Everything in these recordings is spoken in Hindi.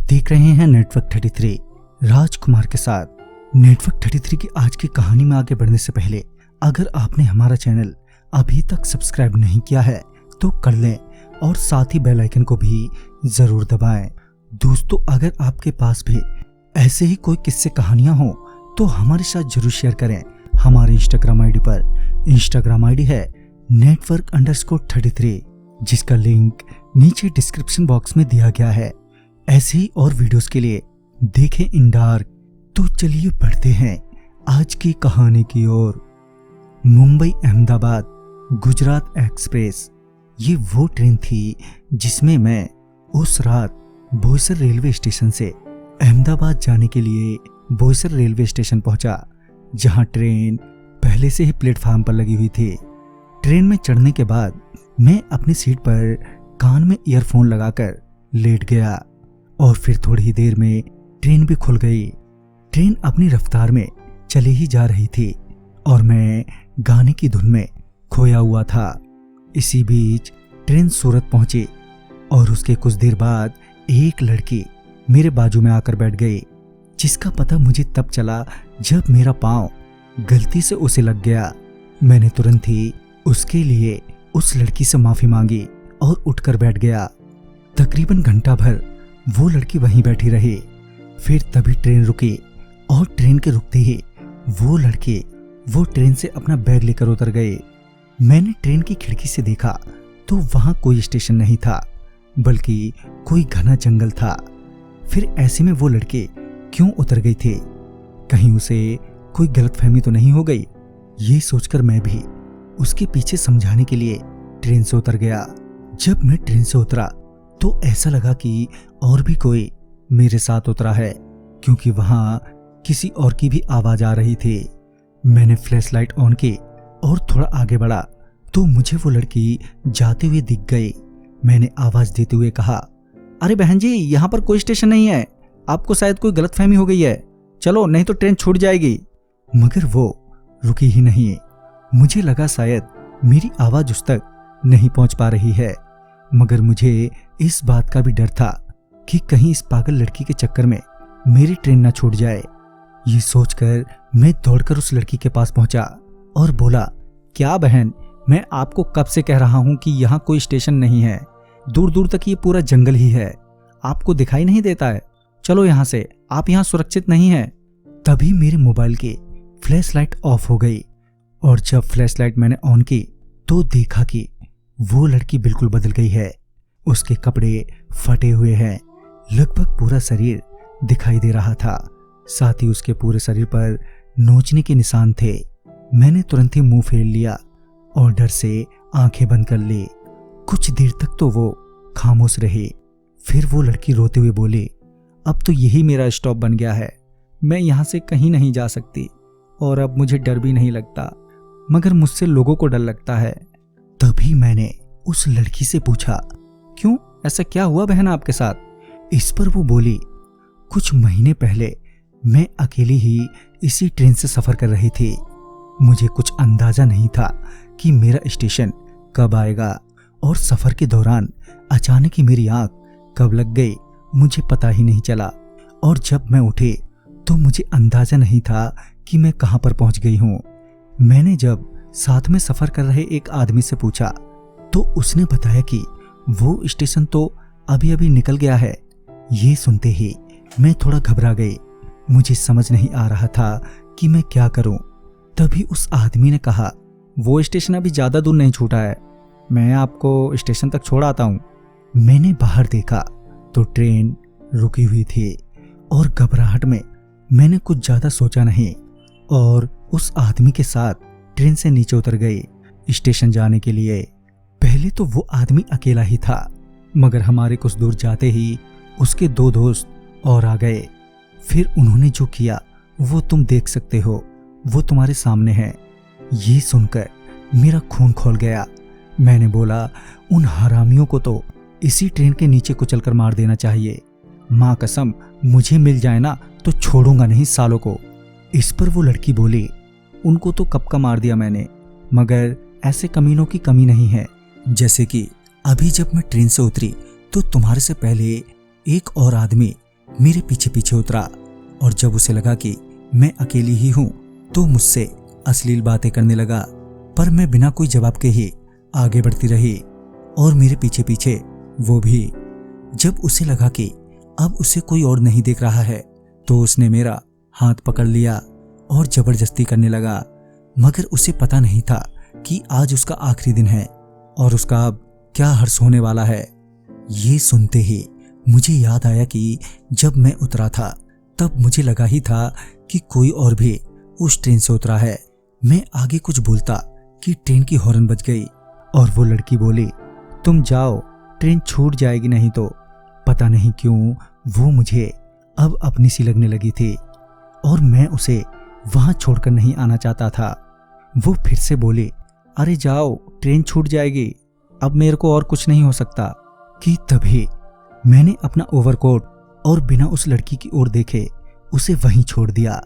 देख रहे हैं नेटवर्क 33 राजकुमार के साथ। नेटवर्क 33 की आज की कहानी में आगे बढ़ने से पहले अगर आपने हमारा चैनल अभी तक सब्सक्राइब नहीं किया है तो कर लें और साथ ही बेल आइकन को भी जरूर दबाएं। दोस्तों, अगर आपके पास भी ऐसे ही कोई किस्से कहानियां हो तो हमारे साथ जरूर शेयर करें। हमारे इंस्टाग्राम आईडी पर इंस्टाग्राम आईडी है network_33, जिसका लिंक नीचे डिस्क्रिप्शन बॉक्स में दिया गया है। ऐसे ही और वीडियोस के लिए देखें इन डार्क। तो चलिए बढ़ते हैं आज की कहानी की ओर। मुंबई अहमदाबाद गुजरात एक्सप्रेस, ये वो ट्रेन थी जिसमें मैं उस रात बोईसर रेलवे स्टेशन से अहमदाबाद जाने के लिए बोईसर रेलवे स्टेशन पहुंचा, जहां ट्रेन पहले से ही प्लेटफार्म पर लगी हुई थी। ट्रेन में चढ़ने के बाद मैं अपनी सीट पर कान में ईयरफोन लगाकर लेट गया और फिर थोड़ी ही देर में ट्रेन भी खुल गई। ट्रेन अपनी रफ्तार में चली ही जा रही थी और मैं गाने की धुन में खोया हुआ था। इसी बीच ट्रेन सूरत पहुंची और उसके कुछ देर बाद एक लड़की मेरे बाजू में आकर बैठ गई, जिसका पता मुझे तब चला जब मेरा पांव गलती से उसे लग गया। मैंने तुरंत ही उसके लिए उस लड़की से माफी मांगी और उठकर बैठ गया। तकरीबन घंटा भर वो लड़की वहीं बैठी रही। फिर तभी ट्रेन रुकी और ट्रेन के रुकते ही वो लड़की वो ट्रेन से अपना बैग लेकर उतर गई। मैंने ट्रेन की खिड़की से देखा तो वहां कोई स्टेशन नहीं था, बल्कि कोई घना जंगल था। फिर ऐसे में वो लड़की क्यों उतर गई थी? कहीं उसे कोई गलतफहमी तो नहीं हो गई? ये सोचकर मैं भी उसके पीछे समझाने के लिए ट्रेन से उतर गया। जब मैं ट्रेन से उतरा तो ऐसा लगा कि और भी कोई मेरे साथ उतरा है, क्योंकि वहां किसी और की भी आवाज आ रही थी। मैंने फ्लैश लाइट ऑन की और थोड़ा आगे बढ़ा तो मुझे वो लड़की जाते हुए दिख गई। मैंने आवाज देते हुए कहा, अरे बहन जी, यहाँ पर कोई स्टेशन नहीं है, आपको शायद कोई गलतफहमी हो गई है, चलो नहीं तो ट्रेन छूट जाएगी। मगर वो रुकी ही नहीं। मुझे लगा शायद मेरी आवाज उस तक नहीं पहुंच पा रही है, मगर मुझे इस बात का भी डर था कि कहीं इस पागल लड़की के चक्कर में मेरी ट्रेन ना छूट जाए। ये सोचकर मैं दौड़कर उस लड़की के पास पहुंचा और बोला, क्या बहन, मैं आपको कब से कह रहा हूं कि यहाँ कोई स्टेशन नहीं है, दूर दूर तक ये पूरा जंगल ही है, आपको दिखाई नहीं देता है? चलो यहाँ से, आप यहाँ सुरक्षित नहीं है। तभी मेरे मोबाइल की फ्लैश लाइट ऑफ हो गई और जब फ्लैश लाइट मैंने ऑन की तो देखा कि वो लड़की बिल्कुल बदल गई है। उसके कपड़े फटे हुए हैं, लगभग पूरा शरीर दिखाई दे रहा था, साथ ही उसके पूरे शरीर पर नोचने के निशान थे। मैंने तुरंत ही मुंह फेर लिया और डर से आंखें बंद कर ली। कुछ देर तक तो वो खामोश रही। फिर वो लड़की रोते हुए बोली, अब तो यही मेरा स्टॉप बन गया है, मैं यहाँ से कहीं नहीं जा सकती और अब मुझे डर भी नहीं लगता, मगर मुझसे लोगों को डर लगता है। तभी मैंने उस लड़की से पूछा, क्यों, ऐसा क्या हुआ बहन आपके साथ? इस पर वो बोली, कुछ महीने पहले मैं अकेली ही इसी ट्रेन से सफर कर रही थी। मुझे कुछ अंदाजा नहीं था कि मेरा स्टेशन कब आएगा और सफर के दौरान अचानक ही मेरी आंख कब लग गई मुझे पता ही नहीं चला, और जब मैं उठी तो मुझे अंदाजा नहीं था कि मैं कहां पर पहुंच गई हूं। मैंने जब साथ में सफर कर रहे एक आदमी से पूछा तो उसने बताया कि वो स्टेशन तो अभी अभी निकल गया है। ये सुनते ही मैं थोड़ा घबरा गई। मुझे समझ नहीं आ रहा था कि मैं क्या करूं। तभी उस आदमी ने कहा, वो स्टेशन अभी ज्यादा दूर नहीं छूटा है, मैं आपको स्टेशन तक छोड़ आता हूं। मैंने बाहर देखा तो ट्रेन रुकी हुई थी और घबराहट में मैंने कुछ ज्यादा सोचा नहीं और उस आदमी के साथ ट्रेन से नीचे उतर गई स्टेशन जाने के लिए। पहले तो वो आदमी अकेला ही था, मगर हमारे कुछ दूर जाते ही उसके दो दोस्त और आ गए। फिर उन्होंने जो किया वो तुम देख सकते हो, वो तुम्हारे सामने है। ये सुनकर मेरा खून खौल गया। मैंने बोला, उन हरामियों को तो इसी ट्रेन के नीचे कुचलकर मार देना चाहिए। माँ कसम, मुझे मिल जाए ना तो छोड़ूंगा नहीं सालों को। इस पर वो लड़की बोली, उनको तो कब का मार दिया मैंने, मगर ऐसे कमीनों की कमी नहीं है। जैसे कि अभी जब मैं ट्रेन से उतरी तो तुम्हारे से पहले एक और आदमी मेरे पीछे पीछे उतरा और जब उसे लगा कि मैं अकेली ही हूँ तो मुझसे अश्लील बातें करने लगा, पर मैं बिना कोई जवाब के ही आगे बढ़ती रही और मेरे पीछे पीछे वो भी। जब उसे लगा कि अब उसे कोई और नहीं देख रहा है तो उसने मेरा हाथ पकड़ लिया और जबरदस्ती करने लगा, मगर उसे पता नहीं था कि आज उसका आखिरी दिन है और उसका अब क्या हर्ष होने वाला है। ये सुनते ही मुझे याद आया कि जब मैं उतरा था तब मुझे लगा ही था कि कोई और भी उस ट्रेन से उतरा है। मैं आगे कुछ बोलता कि ट्रेन की हॉर्न बज गई और वो लड़की बोली, तुम जाओ, ट्रेन छूट जाएगी नहीं तो। पता नहीं क्यों वो मुझे अब अपनी सी लगने लगी थी और मैं उसे वहां छोड़कर नहीं आना चाहता था। वो फिर से बोली, अरे जाओ, ट्रेन छूट जाएगी, अब मेरे को और कुछ नहीं हो सकता। कि तभी मैंने अपना ओवरकोट और बिना उस लड़की की ओर देखे उसे वहीं छोड़ दिया।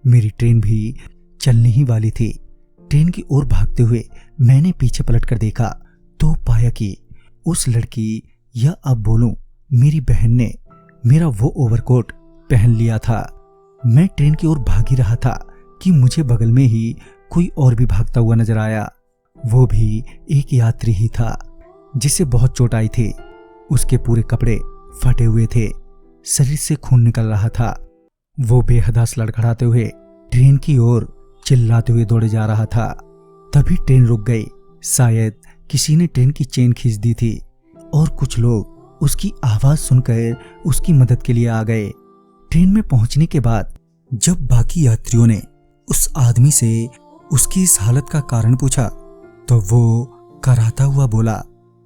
मेरी ट्रेन भी चलने ही वाली थी। ट्रेन की ओर भागते हुए मैंने पीछे पलटकर देखा तो पाया कि उस लड़की या अब बोलूं मेरी बहन ने मेरा वो ओवरकोट पहन लिया था। मैं ट्रेन की ओर भाग ही रहा था कि मुझे बगल में ही कोई और भी भागता हुआ नजर आया। वो भी एक यात्री ही था जिसे बहुत चोट आई थी। उसके पूरे कपड़े फटे हुए थे, शरीर से खून निकल रहा था। वो बेहदास लड़खड़ाते हुए ट्रेन की ओर चिल्लाते हुए दौड़े जा रहा था। तभी ट्रेन रुक गई। शायद किसी ने ट्रेन की चेन खींच दी थी और कुछ लोग उसकी आवाज सुनकर उसकी मदद के लिए आ गए। ट्रेन में पहुंचने के बाद जब बाकी यात्रियों ने उस आदमी से उसकी इस हालत का कारण पूछा तो वो कराता हुआ बोला,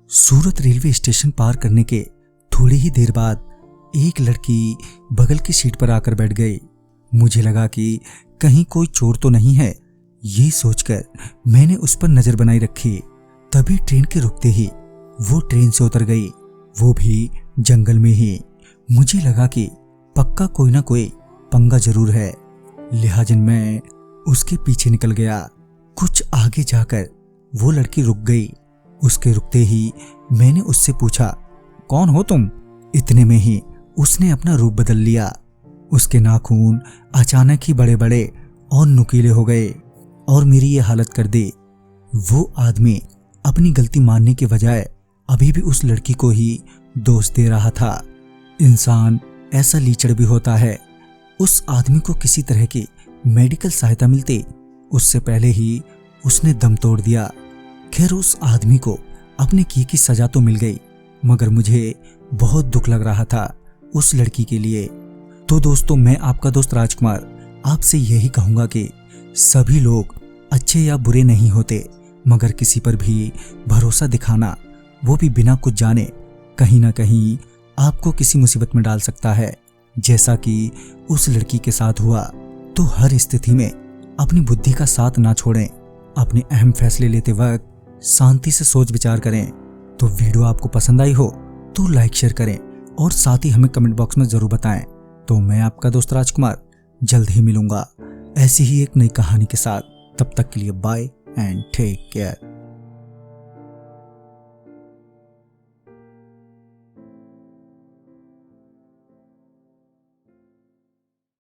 सूरत रेलवे स्टेशन पार करने के थोड़ी ही देर बाद एक लड़की बगल की सीट पर आकर बैठ गई। मुझे लगा कि कहीं कोई चोर तो नहीं है। ये सोचकर मैंने उस पर नजर बनाई रखी। तभी ट्रेन के रुकते ही वो ट्रेन से उतर गई, वो भी जंगल में ही। मुझे लगा कि पक्का कोई ना कोई पंगा जरूर है, लिहाजा मैं उसके पीछे निकल गया। कुछ आगे जाकर वो लड़की रुक गई। उसके रुकते ही मैंने उससे पूछा, कौन हो तुम? इतने में ही उसने अपना रूप बदल लिया। उसके नाखून अचानक ही बड़े बड़े और नुकीले हो गए और मेरी ये हालत कर दी। वो आदमी अपनी गलती मानने के बजाय अभी भी उस लड़की को ही दोष दे रहा था। इंसान ऐसा लीचड़ भी होता है। उस आदमी को किसी तरह की मेडिकल सहायता मिलती उससे पहले ही उसने दम तोड़ दिया। खैर, उस आदमी को अपने की सजा तो मिल गई, मगर मुझे बहुत दुख लग रहा था उस लड़की के लिए। तो दोस्तों, मैं आपका दोस्त राजकुमार आपसे यही कहूंगा कि सभी लोग अच्छे या बुरे नहीं होते, मगर किसी पर भी भरोसा दिखाना, वो भी बिना कुछ जाने, कहीं ना कहीं आपको किसी मुसीबत में डाल सकता है, जैसा कि उस लड़की के साथ हुआ। तो हर स्थिति में अपनी बुद्धि का साथ ना छोड़ें। अपने अहम फैसले लेते वक्त शांति से सोच विचार करें। तो वीडियो आपको पसंद आई हो तो लाइक शेयर करें और साथ ही हमें कमेंट बॉक्स में जरूर बताएं। तो मैं आपका दोस्त राजकुमार जल्द ही मिलूंगा ऐसी ही एक नई कहानी के साथ। तब तक के लिए बाय एंड टेक केयर।